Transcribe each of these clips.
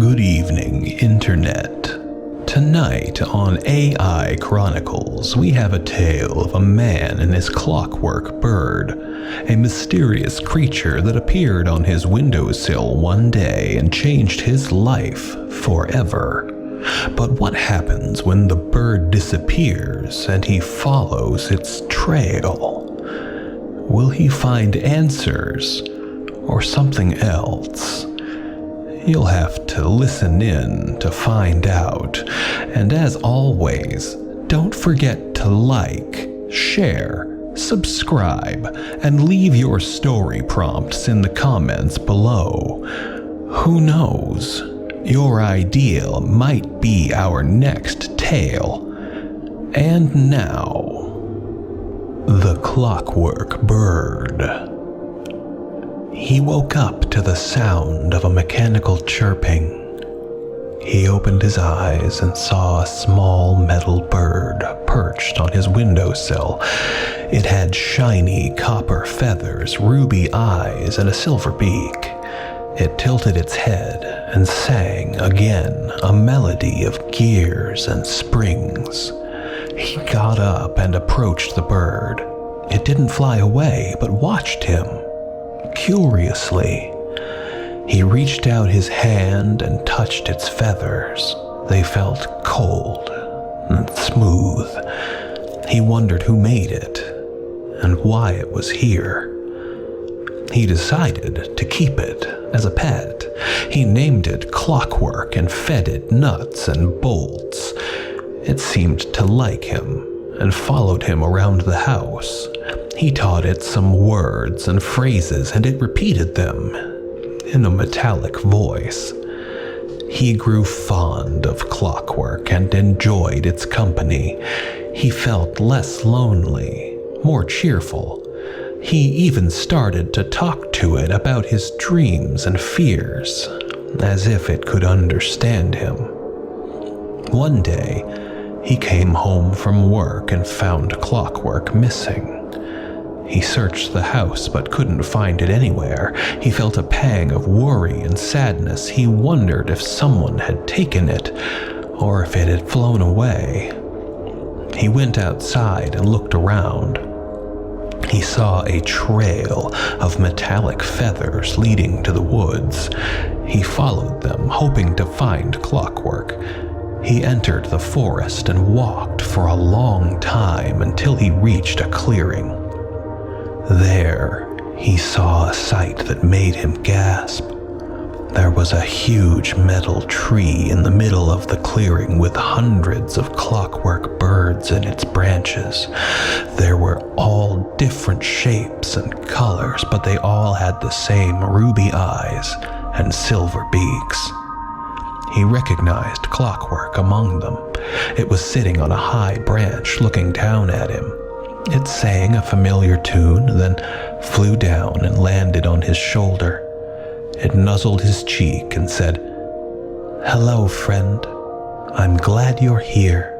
Good evening, Internet. Tonight on AI Chronicles, we have a tale of a man and his clockwork bird, a mysterious creature that appeared on his windowsill one day and changed his life forever. But what happens when the bird disappears and he follows its trail? Will he find answers or something else? You'll have to listen in to find out. And as always, don't forget to like, share, subscribe, and leave your story prompts in the comments below. Who knows? Your idea might be our next tale. And now, the Clockwork Bird. He woke up to the sound of a mechanical chirping. He opened his eyes and saw a small metal bird perched on his windowsill. It had shiny copper feathers, ruby eyes, and a silver beak. It tilted its head and sang again a melody of gears and springs. He got up and approached the bird. It didn't fly away, but watched him curiously. He reached out his hand and touched its feathers. They felt cold and smooth. He wondered who made it and why it was here. He decided to keep it as a pet. He named it Clockwork and fed it nuts and bolts. It seemed to like him and followed him around the house. He taught it some words and phrases, and it repeated them in a metallic voice. He grew fond of Clockwork and enjoyed its company. He felt less lonely, more cheerful. He even started to talk to it about his dreams and fears, as if it could understand him. One day, he came home from work and found Clockwork missing. He searched the house but couldn't find it anywhere. He felt a pang of worry and sadness. He wondered if someone had taken it, or if it had flown away. He went outside and looked around. He saw a trail of metallic feathers leading to the woods. He followed them, hoping to find Clockwork. He entered the forest and walked for a long time until he reached a clearing. There, he saw a sight that made him gasp. There was a huge metal tree in the middle of the clearing with hundreds of clockwork birds in its branches. There were all different shapes and colors, but they all had the same ruby eyes and silver beaks. He recognized Clockwork among them. It was sitting on a high branch looking down at him. It sang a familiar tune, then flew down and landed on his shoulder. It nuzzled his cheek and said, "Hello, friend. I'm glad you're here."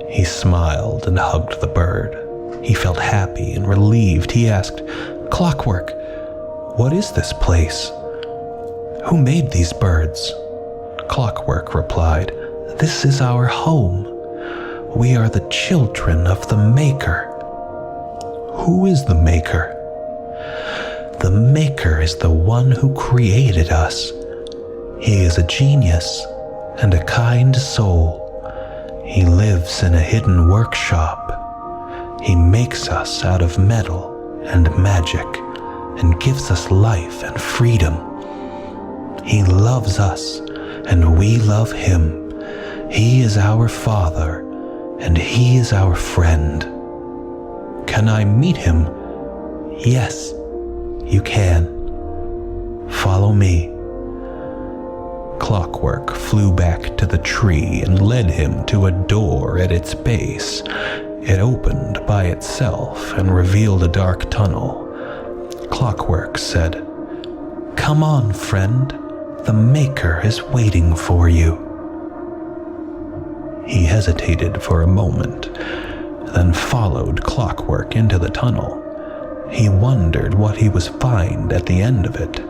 He smiled and hugged the bird. He felt happy and relieved. He asked, "Clockwork, what is this place? Who made these birds?" Clockwork replied, "This is our home. We are the children of the Maker." "Who is the Maker?" "The Maker is the one who created us. He is a genius and a kind soul. He lives in a hidden workshop. He makes us out of metal and magic and gives us life and freedom. He loves us and we love him. He is our Father and he is our friend." "Can I meet him?" "Yes, you can. Follow me." Clockwork flew back to the tree and led him to a door at its base. It opened by itself and revealed a dark tunnel. Clockwork said, "Come on, friend. The Maker is waiting for you." He hesitated for a moment, then followed Clockwork into the tunnel. He wondered what he would find at the end of it.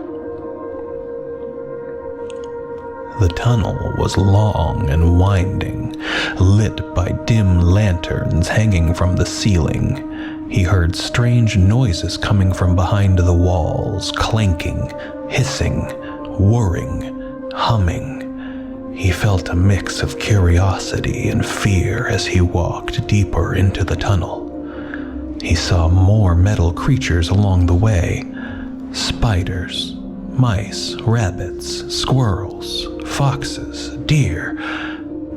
The tunnel was long and winding, lit by dim lanterns hanging from the ceiling. He heard strange noises coming from behind the walls, clanking, hissing, whirring, humming. He felt a mix of curiosity and fear as he walked deeper into the tunnel. He saw more metal creatures along the way. Spiders, mice, rabbits, squirrels, foxes, deer,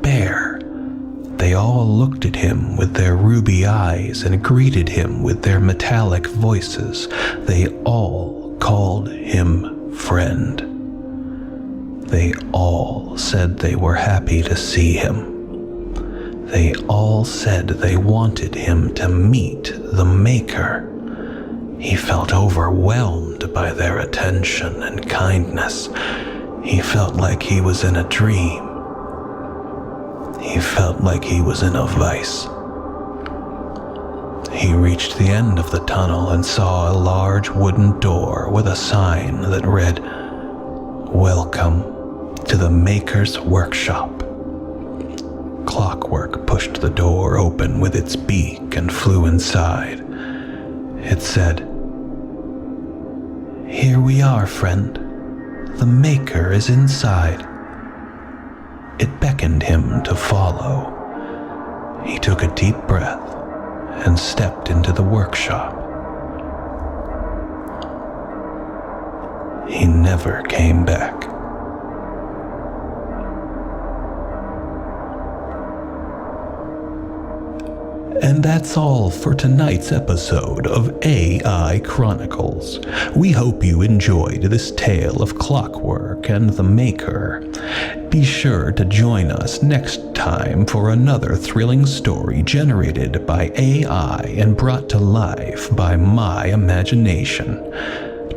bear. They all looked at him with their ruby eyes and greeted him with their metallic voices. They all called him friend. They all said they were happy to see him. They all said they wanted him to meet the Maker. He felt overwhelmed by their attention and kindness. He felt like he was in a dream. He felt like he was in a vice. He reached the end of the tunnel and saw a large wooden door with a sign that read, "Welcome to the Maker's Workshop." Clockwork pushed the door open with its beak and flew inside. It said, "Here we are, friend. The Maker is inside." It beckoned him to follow. He took a deep breath and stepped into the workshop. He never came back. And that's all for tonight's episode of AI Chronicles. We hope you enjoyed this tale of Clockwork and the Maker. Be sure to join us next time for another thrilling story generated by AI and brought to life by my imagination.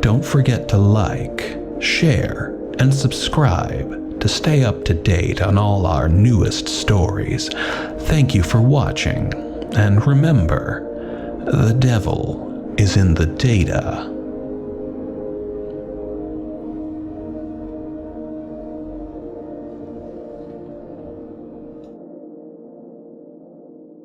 Don't forget to like, share, and subscribe to stay up to date on all our newest stories. Thank you for watching. And remember, the devil is in the data.